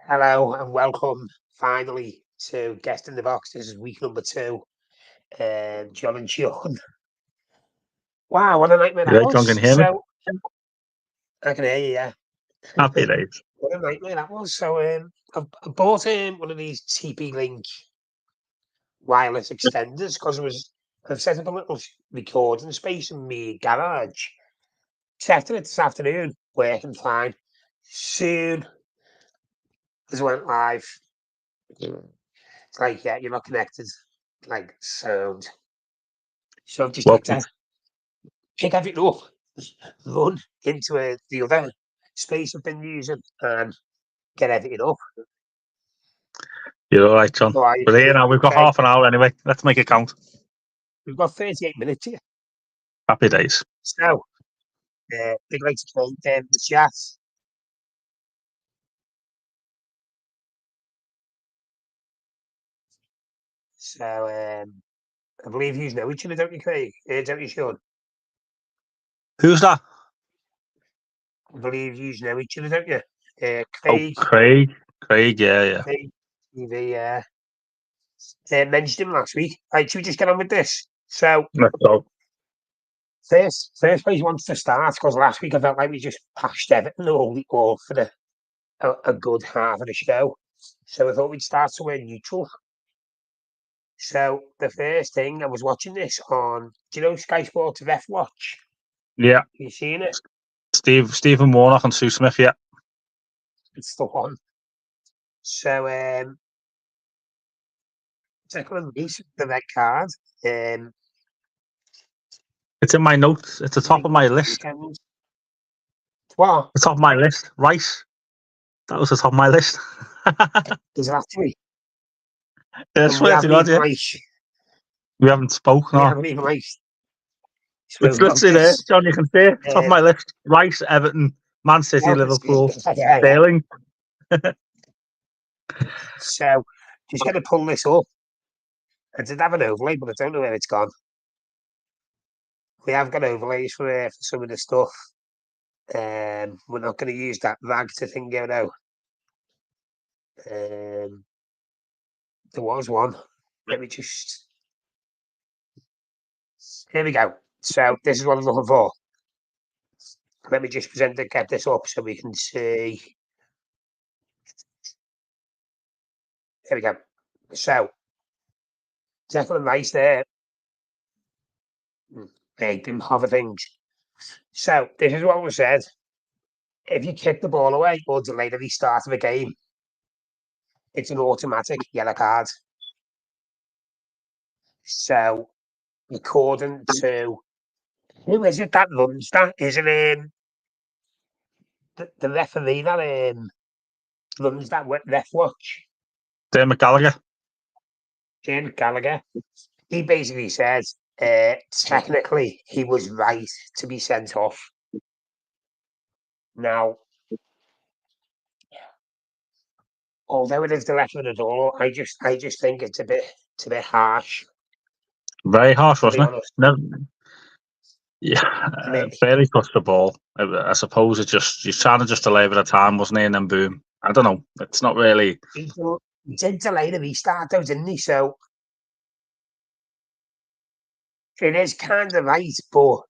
Hello and welcome finally to Guest in the Box. This is week number 2. John and Shaun. Wow, what a nightmare You that right, John? Can was. you hear me? So, I can hear you, yeah. Happy days. What a nightmare that was. So, I bought one of these TP-Link wireless extenders because I've set up a little recording space in my garage. Tested it this afternoon, working fine. Soon as I went live, it's like, yeah, you're not connected. Like, sound. So I've just Well, had to pick everything up, run into the other space I've been using and get everything up. you're all right, John. So I But here now, we've got okay, half an hour anyway. Let's make it count. we've got 38 minutes here. Happy days. So, big like to join the chat. So, I believe you know each other, don't you, Craig? Don't you, Shaun? Who's that? I believe you know each other, don't you? Oh, Craig, Craig. Craig, yeah. Craig TV, mentioned him last week. Right, should we just get on with this? So, Let's go. first place wants to start because last week I felt like we just passed Everton all for a good half of the show. So I thought we'd start somewhere neutral. So the first thing I was watching this on, do you know Sky Sports F Watch? Yeah. You seen it? Stephen Warnock and Sue Smith, yeah. It's the one. So Declan Rice, the red card. It's in my notes. It's the top of my list. What? The top of my list. Rice. That was the top of my list. There's that to me. I swear to God, yeah. We haven't spoken. We No. haven't even It's literally there, John. You can see it. Top of my list. Rice, Everton, Man City, Liverpool, Sterling. So, just going to pull this up. I did have an overlay, but I don't know where it's gone. We have got overlays for some of the stuff. We're not going to use that rag to thing go now. There was one. Let me just. Here we go. So this is what I'm looking for. Let me just get this up so we can see. There we go. So Declan Rice there. They didn't have things. So this is what was said. If you kick the ball away or delay the restart of a game, it's an automatic yellow card. So according to who is it that runs that? Is it the referee that runs that ref watch? Dermot Gallagher. Jane Gallagher. He basically says technically he was right to be sent off. Now, although it is the left of the door, I just think it's a bit harsh. Very harsh, wasn't it? No. Yeah, I mean, barely touched the ball. I suppose he's trying to just delay the time, wasn't he? And then boom. I don't know. It's not really. He did delay the restart, though, didn't he? So it is kind of right, but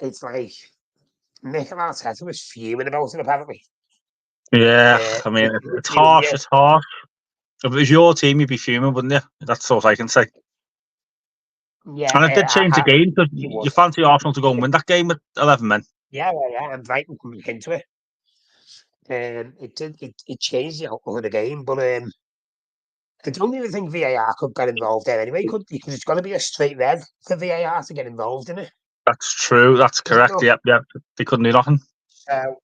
it's like Mikel Arteta was fuming about it, apparently. Yeah, I mean, it's harsh. It's harsh. If it was your team, you'd be fuming, wouldn't you? That's all I can say. Yeah, and it did change the game because you fancy Arsenal to go and win that game with 11 men. Yeah, and Brighton coming into it. It changed the outcome of the game, but I don't even think VAR could get involved there anyway, because it's got to be a straight red for VAR to get involved in it. That's true. That's correct. Yep. They couldn't do nothing. So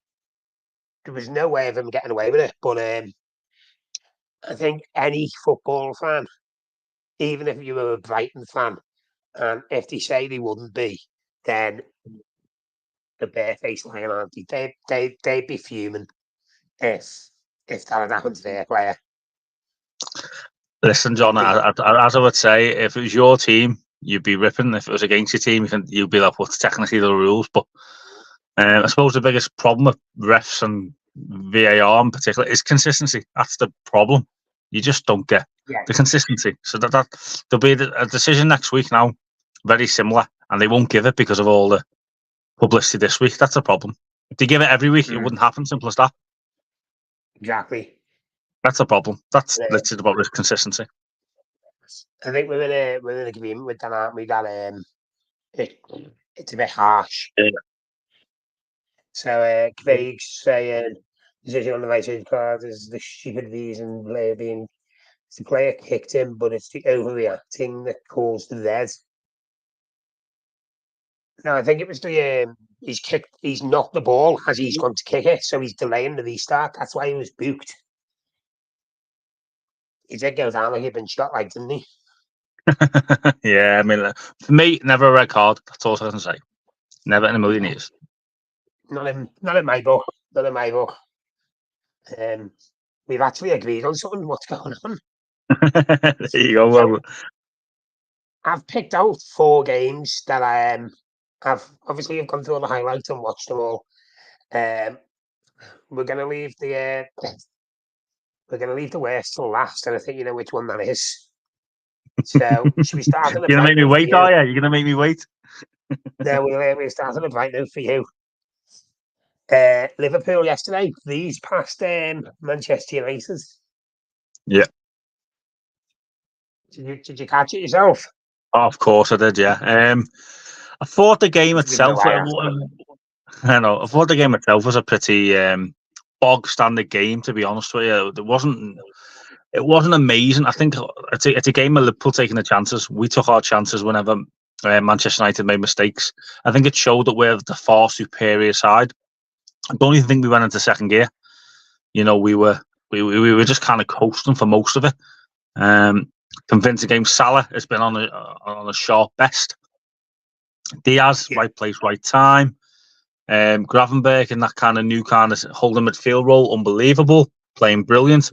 there was no way of them getting away with it. But I think any football fan, even if you were a Brighton fan, and if they say they wouldn't be, then the barefaced lying, aren't they? They'd be fuming if that had happened to their player. Listen, John, as I would say, if it was your team, you'd be ripping. If it was against your team, you'd be like, what's technically the rules? But I suppose the biggest problem with refs and VAR in particular is consistency. That's the problem. You just don't get the consistency. So that there'll be a decision next week now, very similar, and they won't give it because of all the publicity this week. That's a problem. If they give it every week, it wouldn't happen. Simple as that. Exactly. That's a problem. That's literally about this consistency. I think we're in agreement with that, aren't we? That it's a bit harsh. Yeah. So Craig's saying decision on the right side card is the stupid reason the player kicked him, but it's the overreacting that caused the red. No, I think it was the he's knocked the ball as he's gone to kick it, so he's delaying the restart. That's why he was booked. He did go down like he'd been shot, like, didn't he? Yeah, I mean, for me, never a red card. That's all I can say. Never in a million years. Not in my book. Not in my book. We've actually agreed on something. What's going on? There you go. Well, I've picked out 4 games that I've gone through all the highlights and watched them all. We're gonna leave the worst till last, and I think you know which one that is. So should we start on the you're gonna make me wait, are you? You're gonna make me wait? No, we'll start on a bright note for you. Liverpool yesterday, these past Manchester United. Yeah. Did you catch it yourself? Oh, of course I did. Yeah. I thought the game itself. I know. I thought the game itself was a pretty bog standard game. To be honest with you, it wasn't amazing. I think it's a game of Liverpool taking the chances. We took our chances whenever Manchester United made mistakes. I think it showed that we're the far superior side. I don't even think we went into second gear. You know, we were just kind of coasting for most of it. Convincing game. Salah has been on a sharp best. Diaz, right place, right time. Gravenberg in that kind of new kind of holding midfield role, unbelievable, playing brilliant.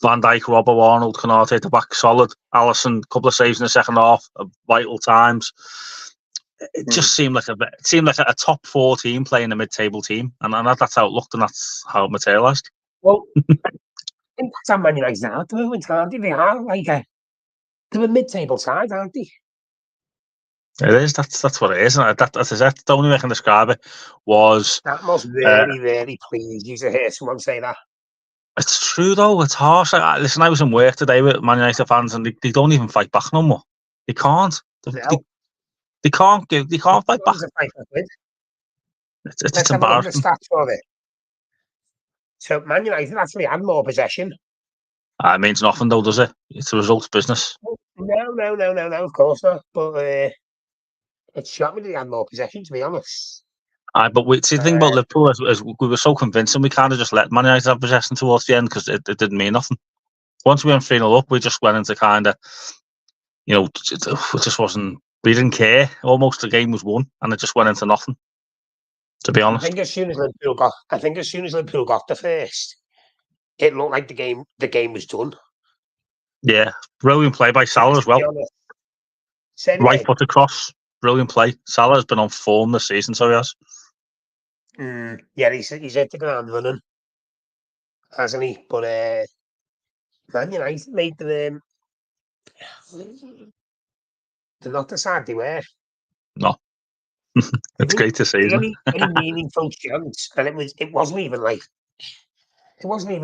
Van Dijk, Robbo, Arnold, Konate at the back, solid. Alisson, couple of saves in the second half, vital times. It just seemed like a top 4 team playing a mid-table team, and that's how it looked, and that's how it materialised. Well, I think that's how Man United are at the moment, aren't they? They are like they're a mid-table side, aren't they? It is. That's what it is. And that's the only way I can describe it was. That must really please you to hear someone say that. It's true though. It's harsh. Listen, I was in work today with Man United fans, and they don't even fight back no more. They can't. They can't fight back. It's embarrassing. The stats for it. So Man United actually had more possession. It means nothing though, does it? It's a results business. No, of course not. But it shocked me that they had more possession, to be honest. But the thing about Liverpool is we were so convincing, we kind of just let Man United have possession towards the end because it didn't mean nothing. Once we went 3-0 up, we just went into kind of, you know, it just wasn't. We didn't care. Almost the game was won, and it just went into nothing. To be honest, I think as soon as Liverpool got the first, it looked like the game was done. Yeah, brilliant play by Salah as well. Right foot across, brilliant play. Salah has been on form this season, so he has. Yeah, he's hit the ground running, hasn't he? But Man United made them. They're not the side they were. No, it's great to see. Any meaningful chance, and it wasn't even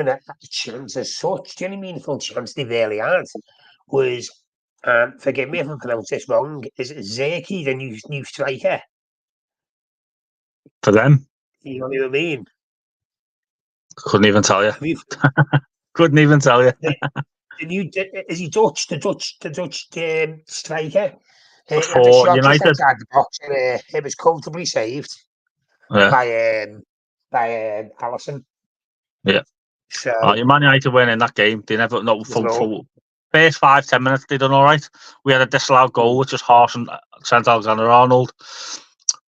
a chance as such. The only meaningful chance they really had was, forgive me if I pronounce this wrong, is Zirkzee the new striker? For them? You know what I mean? Couldn't even tell you. Couldn't even tell you. Is he Dutch? The Dutch striker. For United, outside the box, and it was comfortably saved by Alisson. Yeah. So Man United win in that game. They never for first 5-10 minutes they done all right. We had a disallowed goal, which was harsh and sent Alexander-Arnold.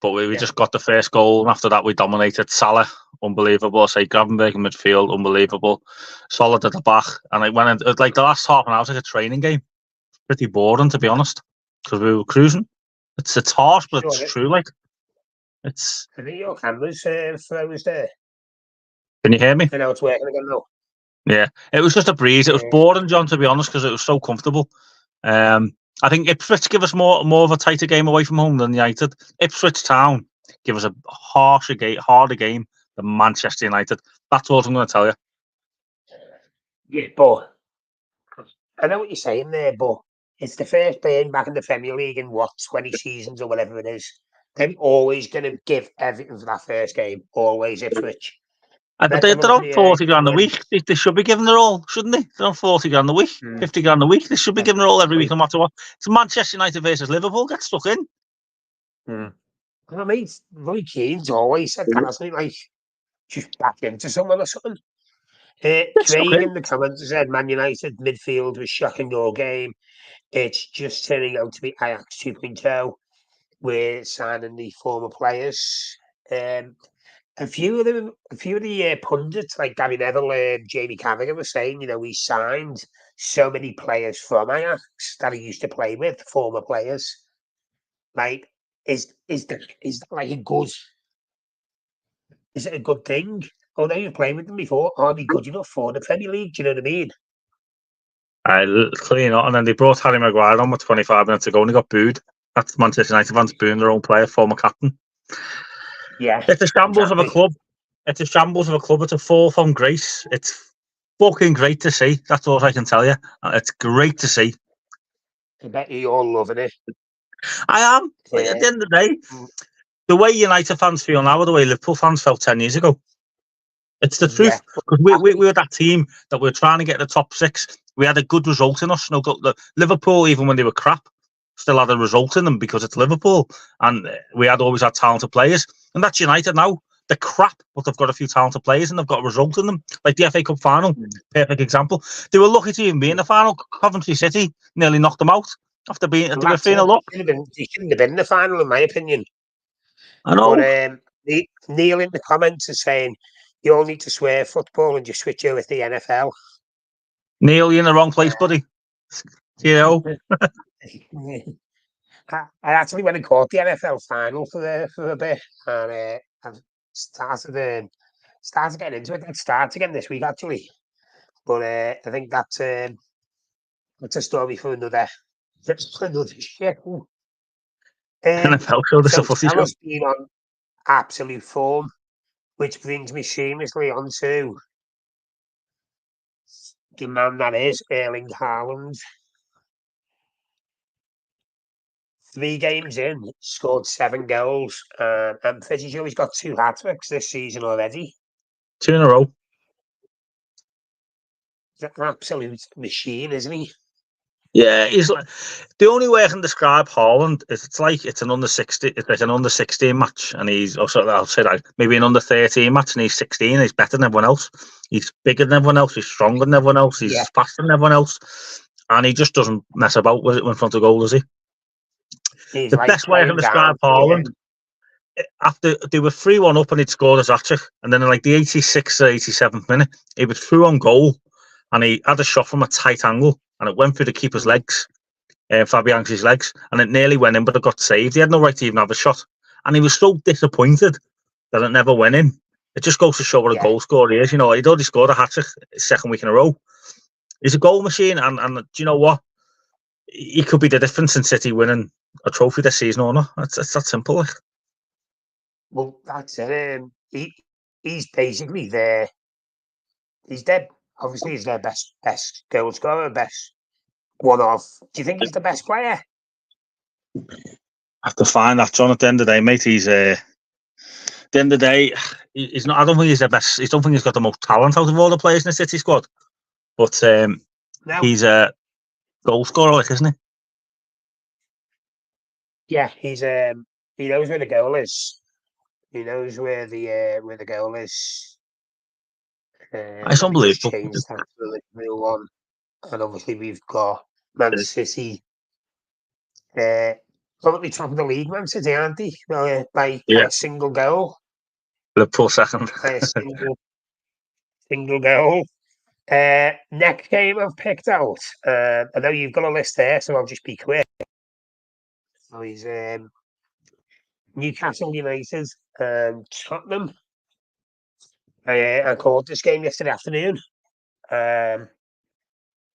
But we just got the first goal, and after that we dominated. Salah, unbelievable. I say Gravenberg in midfield, unbelievable. Solid at the back, and it went in, like the last half an hour was like a training game. Pretty boring, to be honest, because we were cruising. It's harsh, but it's true. Like it's. I think your camera's froze there. Can you hear me? I know it's working again now. Yeah, it was just a breeze. It was boring, John, to be honest, because it was so comfortable. I think Ipswich give us more of a tighter game away from home than United. Ipswich Town give us a harder game than Manchester United. That's all I'm going to tell you. Yeah, but I know what you're saying there, but it's the first game back in the Premier League in 20 seasons or whatever it is. They're always going to give everything for that first game. Always Ipswich. But they're on 40 grand a week. They should be giving their all, shouldn't they? They're on 40 grand a week, 50 grand a week. They should be giving their all every week, no matter what. It's Manchester United versus Liverpool. Get stuck in. I mean, Roy Keane's always said that, hasn't he? Like, just back into someone or something. Craig in the comments said Man United midfield was shocking all game. It's just turning out to be Ajax 2.0. We're signing the former players. A few of the pundits like Gary Neville and Jamie Carragher were saying, we signed so many players from Ajax that he used to play with, former players. Like, is that like a good? Is it a good thing? Oh, they were playing with them before. Are they good enough for the Premier League? Do you know what I mean? Clearly not. And then they brought Harry Maguire on with 25 minutes ago and he got booed. That's Manchester United fans booing their own player, former captain. Yeah. It's a shambles of a club. It's a shambles of a club. It's a fall from grace. It's fucking great to see. That's all I can tell you. It's great to see. I bet you're all loving it. I am. Like, at the end of the day, the way United fans feel now, or the way Liverpool fans felt 10 years ago, it's the truth. Because we were that team that we were trying to get the top six. We had a good result in us. Liverpool, even when they were crap, still had a result in them because it's Liverpool. And we had always had talented players. And that's United now. They're crap, but they've got a few talented players and they've got a result in them. Like the FA Cup final, perfect example. They were lucky to even be in the final. Coventry City nearly knocked them out after being they were 3-0 up. They shouldn't have been in the final, in my opinion. I know. But Neil in the comments is saying you all need to swear football and just switch over to the NFL. Neil, you're in the wrong place, buddy. You know. I actually went and caught the NFL final for a bit, and I've started getting into it. It starts again this week, actually. But I think that's a story for another show. NFL show, this is a footy show. Salah's been on absolute form, which brings me seamlessly onto the man that is Erling Haaland. 3 games in, scored 7 goals. I'm pretty sure he's got 2 hat-tricks this season already. 2 in a row. He's an absolute machine, isn't he? Yeah, he's like, the only way I can describe Haaland is it's like an under 60, it's like an under 16 match, and he's also I'll say that maybe an under 13 match, and he's 16. He's better than everyone else. He's bigger than everyone else. He's stronger than everyone else. He's faster than everyone else, and he just doesn't mess about with it in front of goal, does he? He's the like best way I can describe Haaland, after they were 3-1 up and he'd scored his hat-trick, and then in like the 86th or 87th minute, he was through on goal, and he had a shot from a tight angle, and it went through the keeper's legs, Fabianski's legs, and it nearly went in, but it got saved. He had no right to even have a shot, and he was so disappointed that it never went in. It just goes to show what a goal scorer he is. He'd already scored a hat-trick 2nd week in a row. He's a goal machine, and do you know what? He could be the difference in City winning a trophy this season or not. It's that simple. Well, that's it. He's basically there. He's dead. Obviously, he's their best goal scorer, best one of. Do you think he's the best player? I have to find that, John. At the end of the day, mate, he's at the end of the day, he's not. I don't think he's the best. I don't think he's got the most talent out of all the players in the City squad. But he's a goal scorer, isn't he? Yeah, he's he knows where the goal is. He knows where the goal is. It's unbelievable. Changed that to the real one, and obviously we've got Man City. Probably top of the league, Man City, aren't they? By a single goal. Liverpool second. By a single goal. Next game I've picked out. I know you've got a list there, so I'll just be quick. So he's Newcastle United, Tottenham. I called this game yesterday afternoon.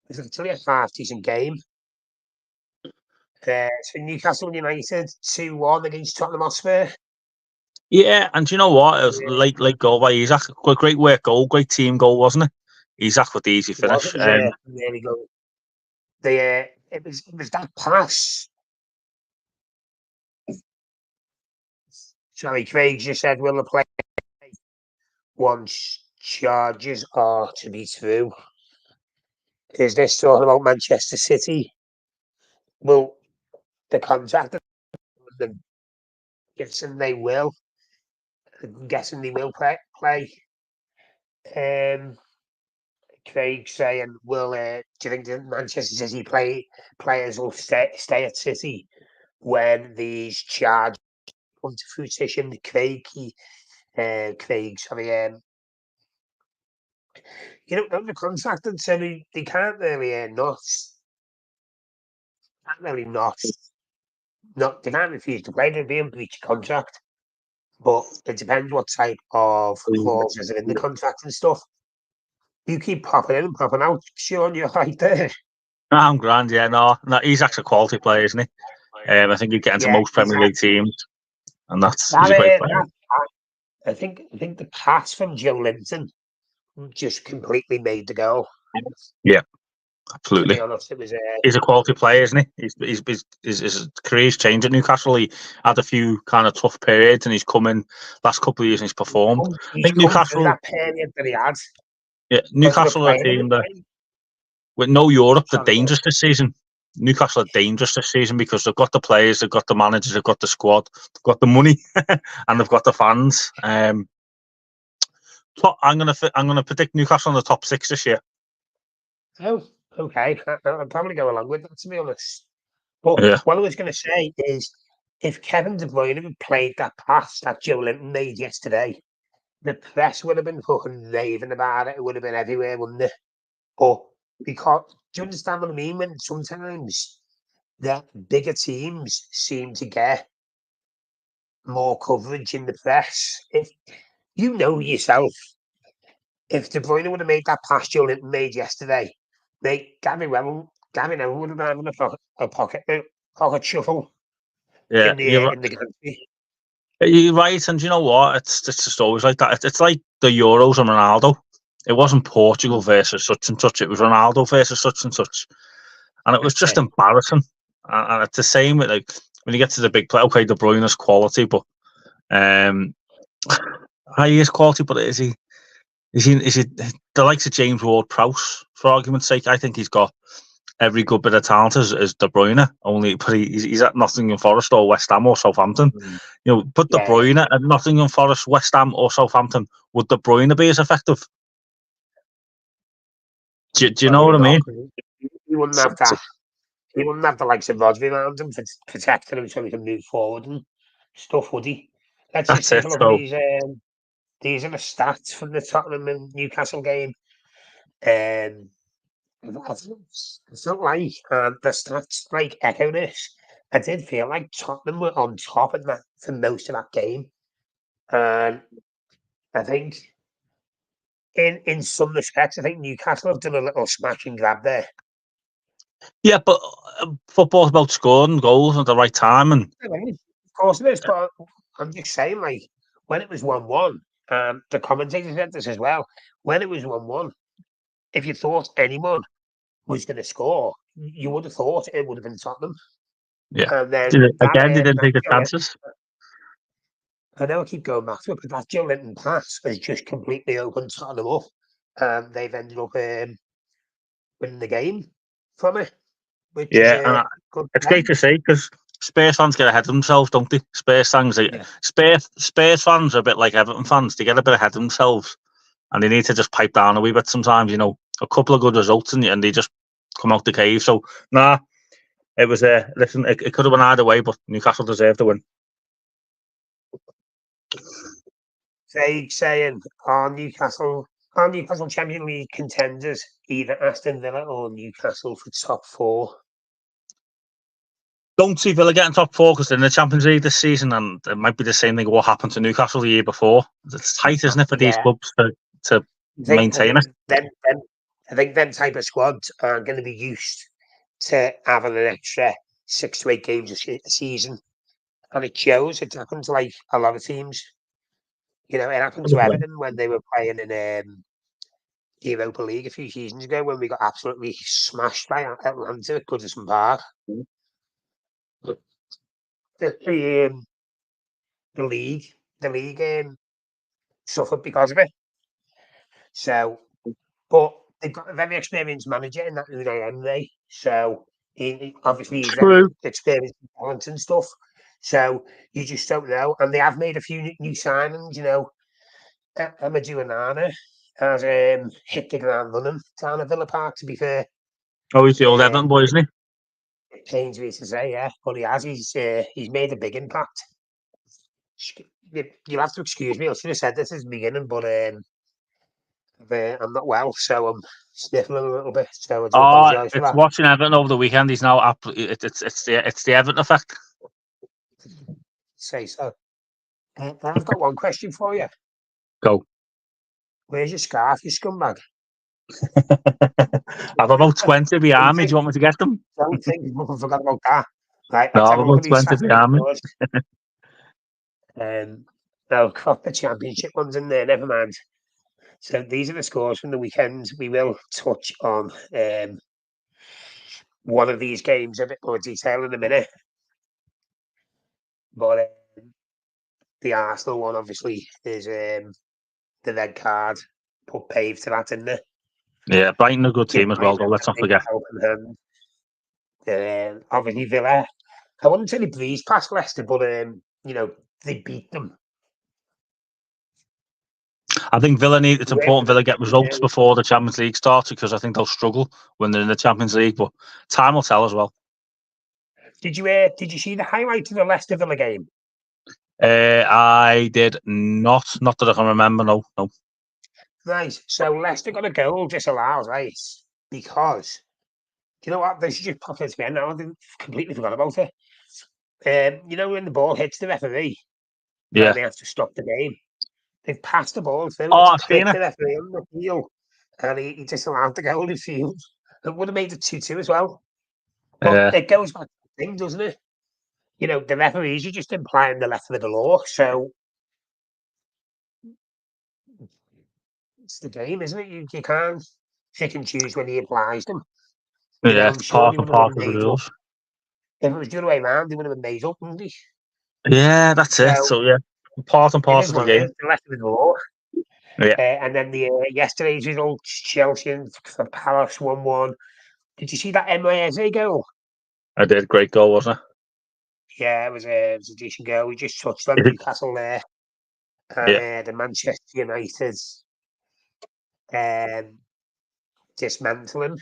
It's actually a half decent game. So Newcastle United 2-1 against Tottenham Hotspur. Yeah, and do you know what? It was like goal by Isaac. Great work goal, great team goal, wasn't it? Isaac with the easy finish. It was really good. It was that pass. Sorry, Craig just said, will the play once charges are to be through? Is this talking about Manchester City? Well, the contract, I'm guessing they will. I'm guessing they will play. Craig saying, "Will do you think the Manchester City players will stay at City when these charges come to fruition?" Craig, sorry, the contract and said they can't really not they can't refuse to play. They'd be in breach of contract, but it depends what type of clauses are in the contract and stuff. You keep popping in and popping out, Shaun, you're right there. I'm grand, yeah. No, Isaac a quality player, isn't he? I think he'd get into most Premier League teams, and he's a great player. I think the pass from Joe Linton just completely made the goal. Yeah, To absolutely. be honest, it was He's a quality player, isn't he? His career's changed at Newcastle. He had a few kind of tough periods, and he's come in last couple of years and he's performed. I think come through Newcastle, that period that he had. yeah, Because we're Newcastle are a playing team him. that with no Europe, they're Sorry, go on. dangerous this season. Newcastle are dangerous this season because they've got the players, they've got the managers, they've got the squad, they've got the money, and they've got the fans. I'm gonna predict Newcastle in the top 6 this year. Oh, okay. I'll probably go along with that, to be honest. But Yeah, what I was going to say is, if Kevin De Bruyne had played that pass that Joe Linton made yesterday, the press would have been fucking raving about it. It would have been everywhere, wouldn't it? But because, do you understand what I mean? When sometimes the bigger teams seem to get more coverage in the press. If you know yourself, if De Bruyne would have made that pass Joe Linton made yesterday, mate, Gary Neville would have been having a pocket shuffle yeah, in the country. you're right. And you know what? It's just always like that. It's like the Euros and Ronaldo. It wasn't Portugal versus such and such. It was Ronaldo versus such and such, and it was That's just it. embarrassing. And it's the same with like when you get to the big play. Okay, De Bruyne's quality, but um, he is quality, but is he? Is he the likes of James Ward-Prowse, for argument's sake? I think he's got every good bit of talent as De Bruyne. Only, but he's at Nottingham Forest or West Ham or Southampton. Put De Yeah. Bruyne at Nottingham Forest, West Ham or Southampton. Would De Bruyne be as effective? Do you know Probably what I not. mean? He wouldn't have that. He wouldn't have the likes of Rodri around him for protecting him so he can move forward and stuff, would he? Let's just That's take it. a look at So these are the stats from the Tottenham and Newcastle game. Um, I felt like the stats like echo this. I did feel like Tottenham were on top of that for most of that game. And I think in some respects, I think Newcastle have done a little smash and grab there. yeah, but football's about scoring goals at the right time, and I mean, of course it is, but I'm just saying, like, when it was 1-1, the commentator said this as well. When it was 1-1, if you thought anyone was going to score, you would have thought it would have been Tottenham. yeah, And then again they didn't take the chances. I know I keep going back to it, but that Joe Linton pass has just completely opened Tottenham up. They've ended up winning the game from it, which is Yeah, a and good it's great thing. to see because Spurs fans get ahead of themselves, don't they? Yeah. Spurs fans are a bit like Everton fans. They get a bit ahead of themselves, and they need to just pipe down a wee bit sometimes. A couple of good results, and they just come out the cave. So, nah, it was listen. It could have been either way, but Newcastle deserved the win. Saying are Newcastle Champions League contenders, either Aston Villa or Newcastle for top four? Don't see Villa getting top four because they're in the Champions League this season, and it might be the same thing what happened to Newcastle the year before. It's tight, isn't it, for these clubs to maintain it? I think them type of squads are going to be used to having an extra 6 to 8 games a season, and it shows. It happened to like a lot of teams. It happened to Everton when they were playing in the Europa League a few seasons ago when we got absolutely smashed by Atlanta at Goodison Park. The league suffered because of it. So, but they've got a very experienced manager in that Unai Emery. So obviously he's very experienced in talent and stuff. So you just don't know. And they have made a few new signings. Amadou Onana has hit the ground running down at Villa Park. To be fair, he's the old Everton boy, isn't he? It pains me to say, yeah, but he has. He's made a big impact. You'll have to excuse me. I should have said this at the beginning, but I'm not well, so I'm sniffling a little bit. So I do apologise for It's that. watching Everton over the weekend. He's now it's the Everton effect. Say so. I've got one question for you. Go. Where's your scarf, you scumbag? I've about 20 behind me. Do you want me to get them? Don't think I forgot about that. Right, No, let's I've have a look about at these 20 behind me. They'll crop the championship ones in there, never mind. So these are the scores from the weekend. We will touch on one of these games a bit more detail in a minute. But the Arsenal one, obviously, is the red card put paved to that, isn't it? Yeah, Brighton a good team as well, though. Let's not forget. Obviously, Villa. I wouldn't say they breezed past Leicester, but they beat them. I think it's important Villa get results before the Champions League starts because I think they'll struggle when they're in the Champions League, but time will tell as well. Did you see the highlight of the Leicester Villa game? I did not that I can remember, no. Right, so Leicester got a goal disallowed, right? Because, do you know what? They should just pop it to me now. I completely forgot about it. When the ball hits the referee, yeah, and they have to stop the game. They've passed the ball through. I've seen it. The referee on the field, and he disallowed the goal in field. It would have made it 2-2 as well. But it goes back to the thing, doesn't it? The referees are just implying the letter of the law. So it's the game, isn't it? You can't pick and choose when he applies them. I'm sure he would have been made up. If it was the other way around, they would have been made up, wouldn't they? Yeah, that's it. So yeah, part and parcel of the game. The letter of the law. Yeah. And then yesterday's results, Chelsea and Palace 1-1. Did you see that Eze goal? I did. Great goal, wasn't it? Yeah, it was a decent goal. We just touched on Newcastle there. And the Manchester United dismantling.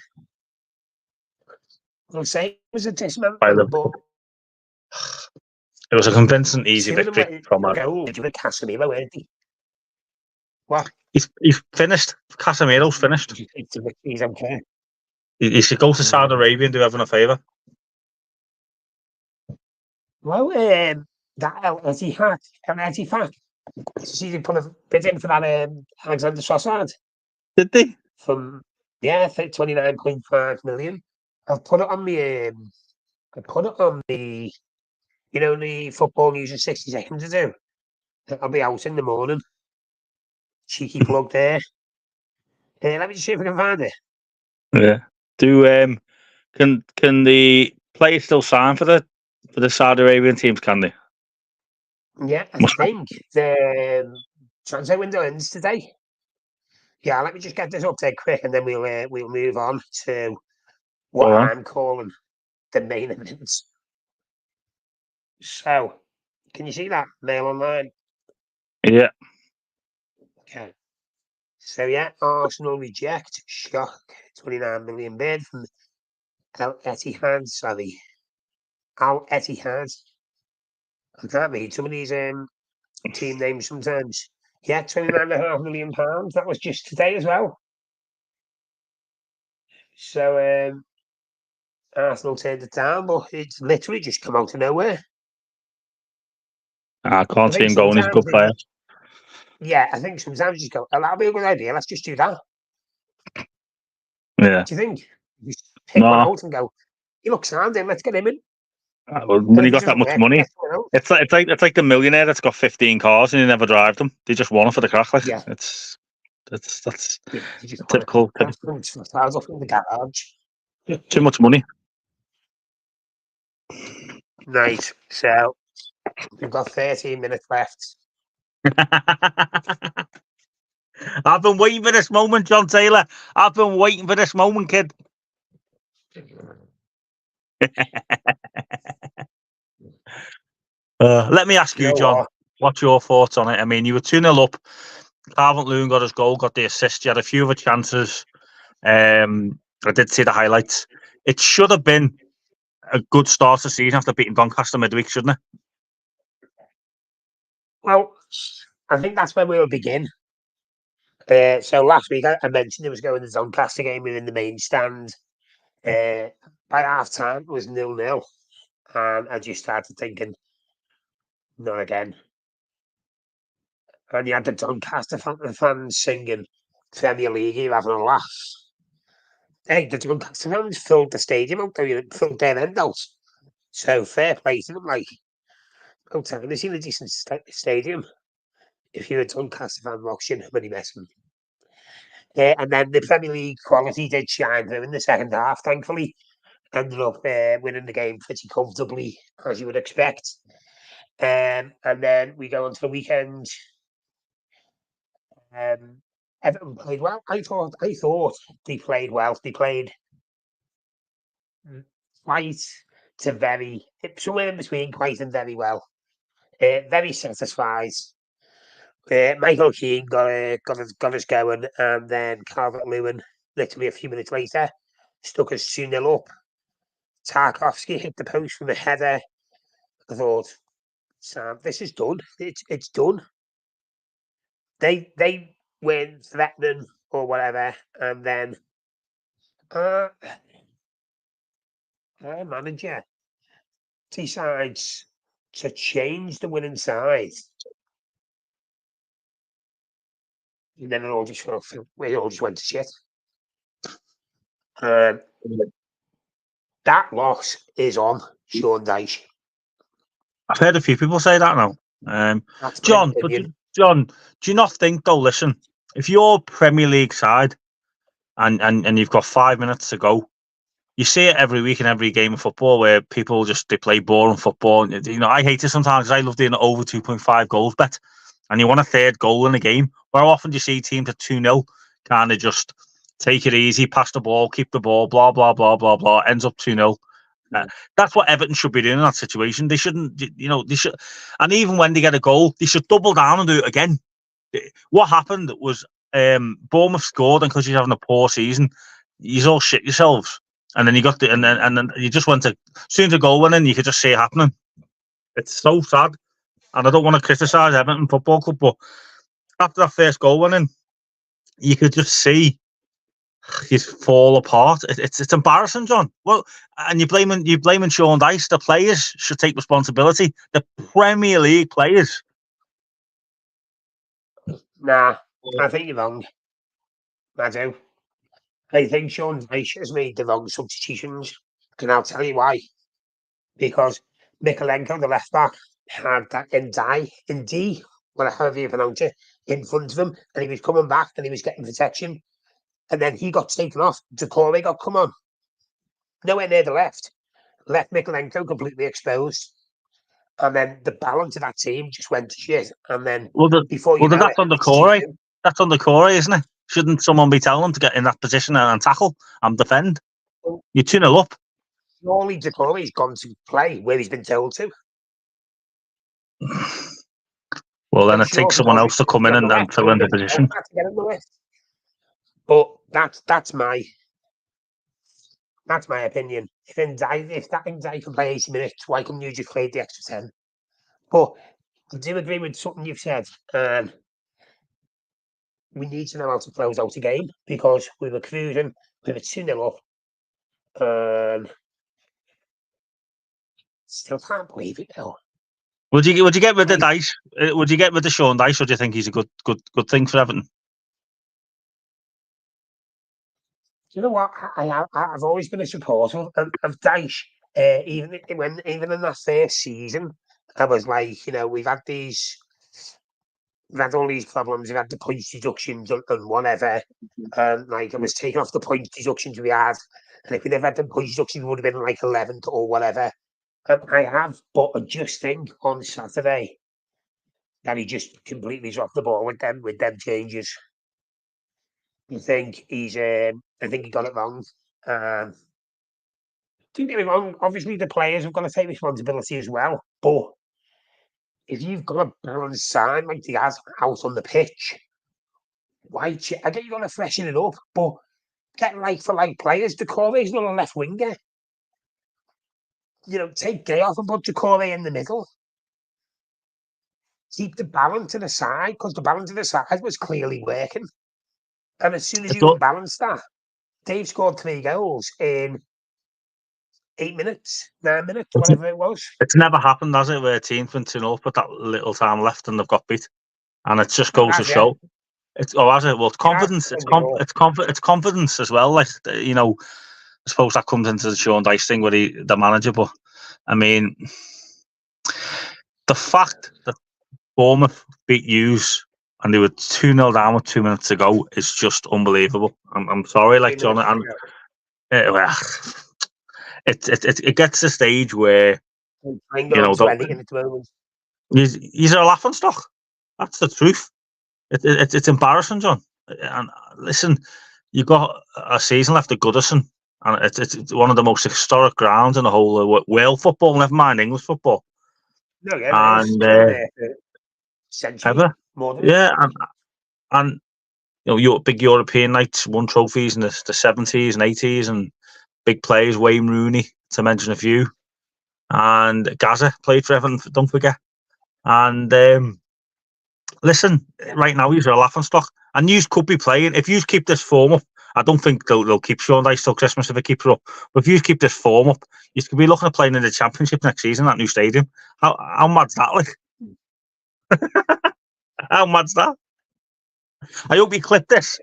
I'll say it was a dismantling, but it was a convincing, easy victory from us. Goal with Casemiro, weren't he? What? He's finished. Casemiro's finished. He's okay. He should go to Saudi Arabia and do everyone a favour. Well, that Etihad, see they put a bid in for that Alexander Trossard. Did they? From 29.5 million. I've put it on the the football news in 60 seconds to do. I'll be out in the morning. Cheeky plug there. Let me just see if I can find it. Yeah. Can the players still sign for the Saudi Arabian teams? Can they? Yeah, I think the transfer window ends today. Yeah, let me just get this update quick, and then we'll move on to what I'm calling the main events. So, can you see that Mail Online? Yeah. Okay. So yeah, Arsenal reject shock 29 million bid from Al Etihad. Sorry, Al Etihad. I can't read some of these team names sometimes. Yeah, £29.5 million. That was just today as well. So Arsenal turned it down, but it's literally just come out of nowhere. I I can't see think him going. He's a good player. I think sometimes you go, oh, that'll be a good idea. Let's just do that. Yeah. Do you think? Just pick one No. out and go, he looks sound in, let's get him in. When he got that much money, it's like the millionaire that's got 15 cars and he never drives them. They just want it for the crack. Like that's typical. Cars off in the garage. Too much money. Right, so we've got 13 minutes left. I've been waiting for this moment, John Taylor. I've been waiting for this moment, kid. Let me ask you, John, what's your thoughts on it? I mean, you were 2-0 up. Calvert-Lewin got his goal, got the assist. You had a few other chances. I did see the highlights. It should have been a good start to the season after beating Doncaster midweek, shouldn't it? Well, I think that's where we'll begin. So last week I mentioned it was going to the Doncaster game. We were in the main stand. By half time, it was 0-0. And I just started thinking, not again. And you had the Doncaster fans singing Premier League, you're having a laugh. Hey, the Doncaster fans filled the stadium out there, filled their end out. So fair play to them, like, out time to see a decent stadium. If you're a Doncaster fan watching, when you mess them. And then the Premier League quality did shine through in the second half, thankfully. Ended up winning the game pretty comfortably, as you would expect. And then we go on to the weekend. Everton played well. I thought they played well. They played quite to very, somewhere in between quite and very well. Very satisfied. Michael Keane got us going, and then Calvert-Lewin, literally a few minutes later, stuck us 2-0 up. Tarkovsky hit the post from a header. I thought, Sam, this is done. It's done. They weren't threatening or whatever, and then our manager decides to change the winning side, and then it all just went to shit. That loss is on Shaun Dyche. I've heard a few people say that now. John, John, do you not think though? Listen, if you're Premier League side and you've got 5 minutes to go, you see it every week in every game of football where people they play boring football. You know, I hate it sometimes. I love doing an over 2.5 goals bet, and you want a third goal in the game. Where often do you see teams at 2-0 kind of just take it easy, pass the ball, keep the ball, blah blah blah blah blah, ends up 2-0. That's what Everton should be doing in that situation. They shouldn't, they should, and even when they get a goal, they should double down and do it again. What happened was Bournemouth scored, and because you're having a poor season, you all shit yourselves. And then you got and then you just went to, as soon as the goal went in, you could just see it happening. It's so sad, and I don't want to criticise Everton Football Club, but after that first goal went in, you could just see he's fall apart. It's embarrassing, John. Well, and you're blaming Shaun Dyche. The players should take responsibility. The Premier League players. Nah, I think you're wrong. I do. I think Shaun Dyche has made the wrong substitutions, and I'll tell you why. Because Mikalenko, the left back, had that Ndi, however you pronounce it, in front of him, and he was coming back and he was getting protection. And then he got taken off. Decore got come on. Nowhere near the left. Left Mikalenko completely exposed. And then the balance of that team just went to shit. And then before you know that's on the core. That's on the core, isn't it? Shouldn't someone be telling them to get in that position and tackle and defend? You're 2-0 up. Surely Decore's gone to play where he's been told to. Well, then it takes someone else to come in and fill in the position. But that's my opinion. If that Ndi can play 80 minutes, why couldn't you just play the extra 10? But I do agree with something you've said. We need to know how to close out a game because we were cruising, we were 2-0 up. Still can't believe it though. Would you get rid of Dice? Would you get rid of Shaun Dice, or do you think he's a good thing for Everton? You know what? I've always been a supporter of Dyche. Even in that first season, I was like, we've had all these problems. We've had the points deductions and whatever. Like I was taking off the points deductions we had, and if we never had the points deductions, we would have been like 11th or whatever. I have, but I just think on Saturday that he just completely dropped the ball with them changes. I think I think he got it wrong. Don't get me wrong. Obviously, the players have got to take responsibility as well. But if you've got a balanced side like he has out on the pitch, why? I get you got to freshen it up, but get like for like players. Decore's not a left winger. Take Gay off and put Decore in the middle. Keep the balance to the side, because the balance to the side was clearly working. And as soon as you unbalance that, Dave scored 3 goals in 8 minutes, 9 minutes, whatever it was. It's never happened, has it, where a team's been 2-0 with that little time left and they've got beat, and it just goes to show. Has it? Well, it's confidence. It's confidence as well. Like, I suppose that comes into the Shaun Dice thing with the manager. But I mean, the fact that Bournemouth beat Hughes and they were 2-0 down with 2 minutes to go is just unbelievable. I'm sorry, like John, and it gets to the stage where he's a laughing stock. That's the truth. It's embarrassing, John. And listen, you got a season left at Goodison, and it's one of the most historic grounds in the whole of Wales football, never mind English football. No, yeah, and century, ever, yeah, and your big European nights, won trophies in the 70s and 80s, and big players, Wayne Rooney, to mention a few, and Gaza played for Everton, don't forget. And listen, right now he's a laughing stock, and you could be playing if you keep this form up. I don't think they'll keep Shaun Dice till Christmas if it keeps up. But if you keep this form up, you could be looking at playing in the Championship next season at new stadium. How mad's that? Like, how mad's that? I hope you clip this.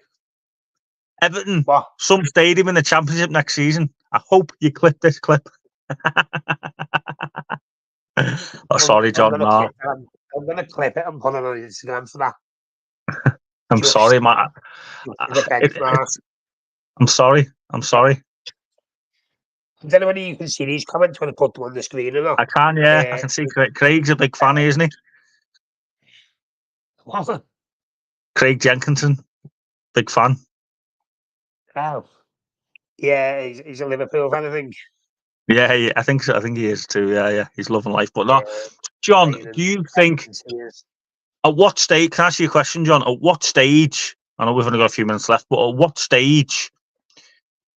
Everton, some stadium in the Championship next season. I hope you clip this clip. Sorry, John. I'm going to clip it and put it on Instagram for that. I'm sorry, Matt. I'm sorry. I don't know whether you can see these comments when I put them on the screen or not. I can, yeah. I can see Craig's a big fan, isn't he? What? Craig Jenkinson, big fan. Oh. Yeah, he's a Liverpool fan, I think. Yeah, I think so. I think he is too. Yeah. He's loving life. But no, John, do you think at what stage? Can I ask you a question, John? At what stage? I know we've only got a few minutes left, but at what stage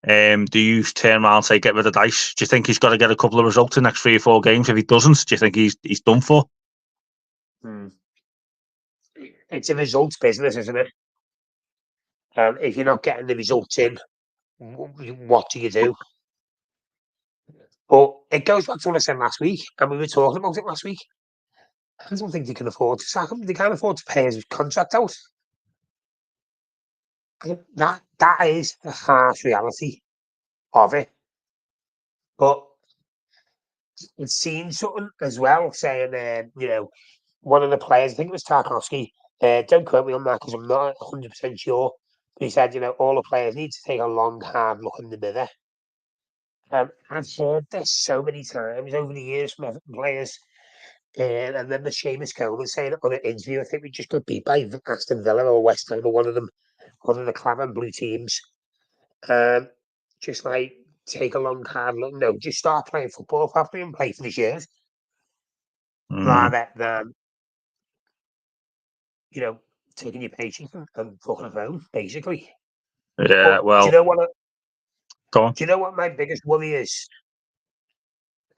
do you turn around and say get rid of Dice? Do you think he's got to get a couple of results in the next 3 or 4 games? If he doesn't, do you think he's done for? It's a results business, isn't it? If you're not getting the results in, what do you do? But it goes back to what I said last week, and we were talking about it last week. I don't think they can afford to sack him. They can't afford to pay his contract out. That is the harsh reality of it. But I've seen something as well saying, one of the players, I think it was Tarkowski, don't quote me on that because I'm not 100% sure, but he said, all the players need to take a long, hard look in the mirror. I've heard this so many times over the years from players, and then the Seamus Coleman saying it on an interview. I think we just got beat by Aston Villa or West Ham or one of the Clapham blue teams. Just like take a long, hard look. No, just start playing football properly and play for the shirt. Rather than, taking your paycheck and fucking a phone, basically. Yeah, but well, do you know what? Go on. Do you know what my biggest worry is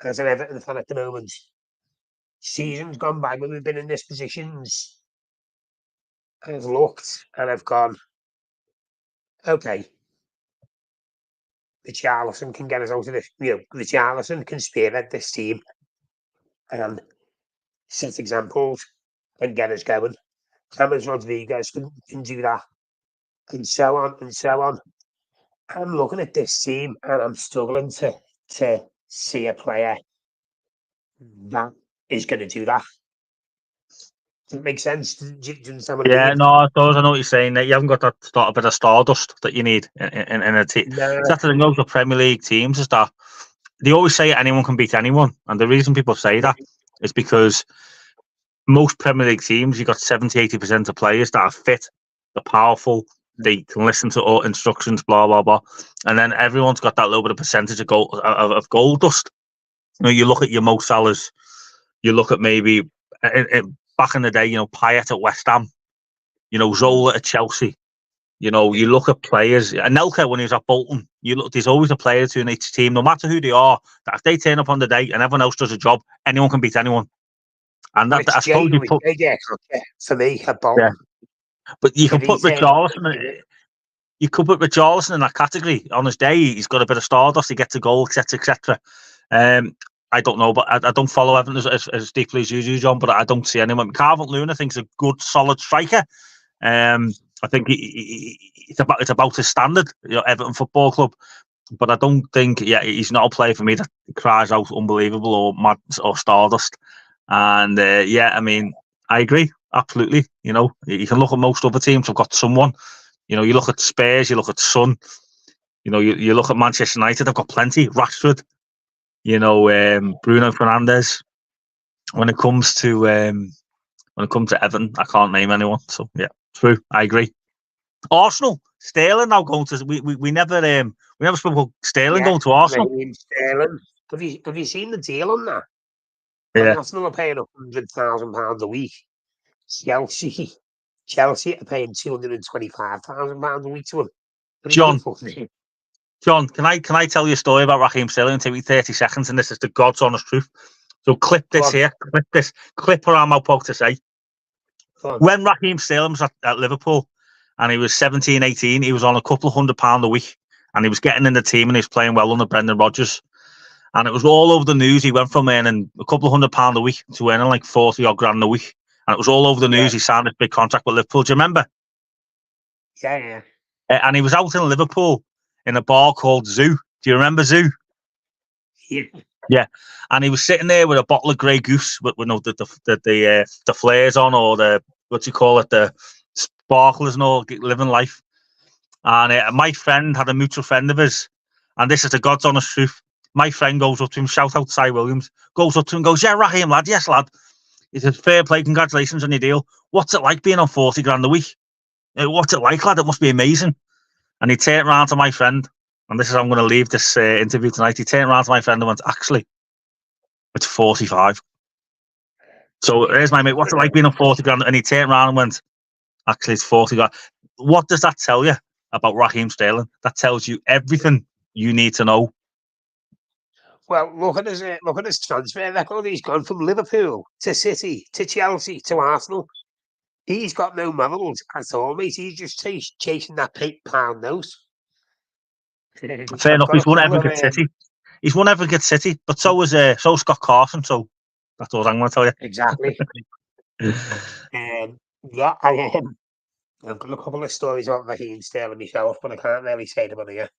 as an Everton fan at the moment? Seasons gone by when we've been in this positions, I've looked and I've gone, okay, the Charlison can get us out of this. The Charlison can spearhead this team. and set examples and get us going. James Rodriguez can do that, and so on and so on. I'm looking at this team and I'm struggling to see a player that is going to do that. Does it make sense? Do you understand what I Yeah, mean? no, it does. I know what you're saying. That you haven't got that sort of bit of stardust that you need in a team. No, That's the thing about the Premier League teams is that they always say anyone can beat anyone, and the reason people say that is because most Premier League teams, you've got 70-80% of players that are fit, they're powerful, they can listen to all instructions, blah blah blah, and then everyone's got that little bit of percentage of gold dust. You know, you look at your Mo Salahs, you look at maybe back in the day, Payet at West Ham, Zola at Chelsea. You look at players, Anelka when he was at Bolton. There's always a player to in each team, no matter who they are. That if they turn up on the day and everyone else does a job, anyone can beat anyone. And well, that it's I suppose you put, for me at yeah. Bolton. But you can If he put turns up, You could put Richarlison in that category. On his day, he's got a bit of stardust. He gets a goal, etc., etc. I don't know, but I don't follow Everton as deeply as you do, John. But I don't see anyone. Calvert-Lewin, I think, is a good, solid striker. I think it's about his standard, Everton Football Club. But I don't think, he's not a player for me that cries out unbelievable or mad or stardust. And I mean, I agree absolutely. You can look at most other teams have got someone. You look at Spurs, you look at Son. You look at Manchester United. They've got plenty. Rashford. Bruno Fernandes. When it comes to Everton, I can't name anyone. So yeah, true. I agree. Arsenal, Sterling now going to. We never spoke about Sterling going to Arsenal. Sterling. Have you seen the deal on that? Yeah. Arsenal are paying £100,000 a week. Chelsea are paying £225,000 a week to him. John, can I tell you a story about Raheem Sterling? Take me 30 seconds, and this is the God's honest truth. So clip this here. Clip this. Clip what I'm about to say. When Raheem Sterling was at Liverpool and he was 17, 18, he was on a couple of £100 a week and he was getting in the team and he was playing well under Brendan Rodgers. And it was all over the news. He went from earning a couple of £100 a week to earning like 40 odd grand a week. And it was all over the news. He signed this big contract with Liverpool. Do you remember? Yeah. And he was out in Liverpool in a bar called Zoo. Do you remember Zoo? Yeah. And he was sitting there with a bottle of Grey Goose with the flares on, or the, what do you call it, the sparklers and all, living life. And my friend had a mutual friend of his, and this is the God's honest truth. My friend goes up to him, shout out Cy Williams, goes up to him and goes, "Yeah, Raheem, lad, yes, lad." He says, "Fair play, congratulations on your deal. What's it like being on 40 grand a week? What's it like, lad? It must be amazing." And he turned around to my friend, and this is how I'm going to leave this interview tonight. He turned around to my friend and went, "Actually, it's 45. So there's my mate. What's it like being on 40 grand?" And he turned around and went, "Actually, it's 40 grand." What does that tell you about Raheem Sterling? That tells you everything you need to know. Well, look at his transfer record. He's gone from Liverpool to City to Chelsea to Arsenal. He's got no morals at all, mate. He's just chasing that £8 note. Fair enough. He's won everything at City. He's won everything at City, but so was Scott Carson. So that's all I'm going to tell you. Exactly. I've got a couple of stories about Raheem Sterling myself, but I can't really say them on here.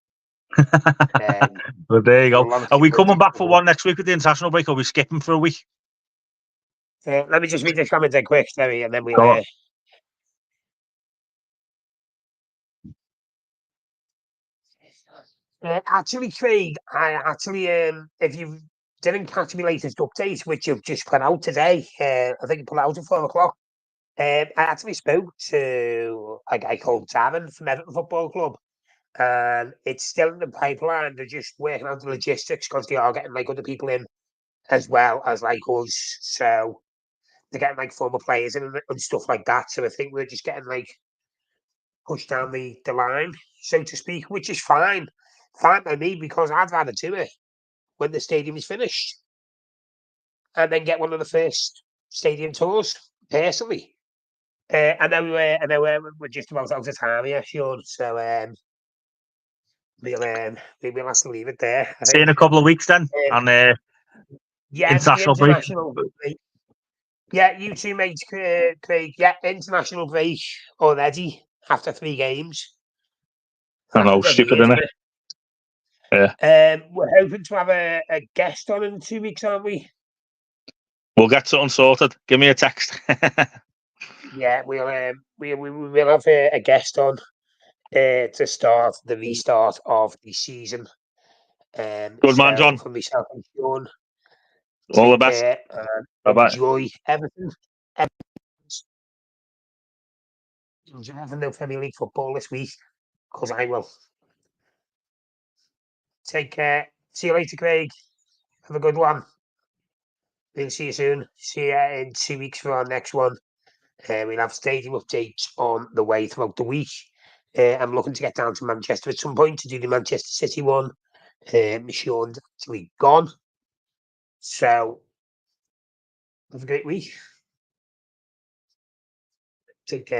Well, there you go. Are we coming back for one next week with the international break, or are we skipping for a week? Let me just read this comment quick, Terry, and then we'll. Actually, Craig, if you didn't catch my latest update, which you've just put out today, I think you put out at 4:00. I actually spoke to a guy called Darren from Everton Football Club, and it's still in the pipeline. They're just working out the logistics because they are getting like other people in as well as like us. So they're getting like former players in and stuff like that. So I think we're just getting like pushed down the line, so to speak, which is fine. Fine by me, because I'd rather do it when the stadium is finished and then get one of the first stadium tours personally. I know we're just about out of time here, Shaun. So we'll have to leave it there. See you in a couple of weeks then, and international the break. international break. Yeah, you too, mate, Craig. Yeah, international break already after 3 games. I know, Happens every stupid, year, isn't doesn't it? it? Yeah. We're hoping to have a guest on in 2 weeks, aren't we? We'll get something sorted. Give me a text. Yeah, we'll have a guest on to start the restart of the season. Good man, So John. for myself and Shaun, All the take best. care and Bye-bye. enjoy everything. Enjoy having no Premier League football this week, because I will. Take care. See you later, Craig. Have a good one. We'll see you soon. See you in 2 weeks for our next one. We'll have stadium updates on the way throughout the week. I'm looking to get down to Manchester at some point to do the Manchester City one. Shaun's actually gone. So, have a great week. Take care.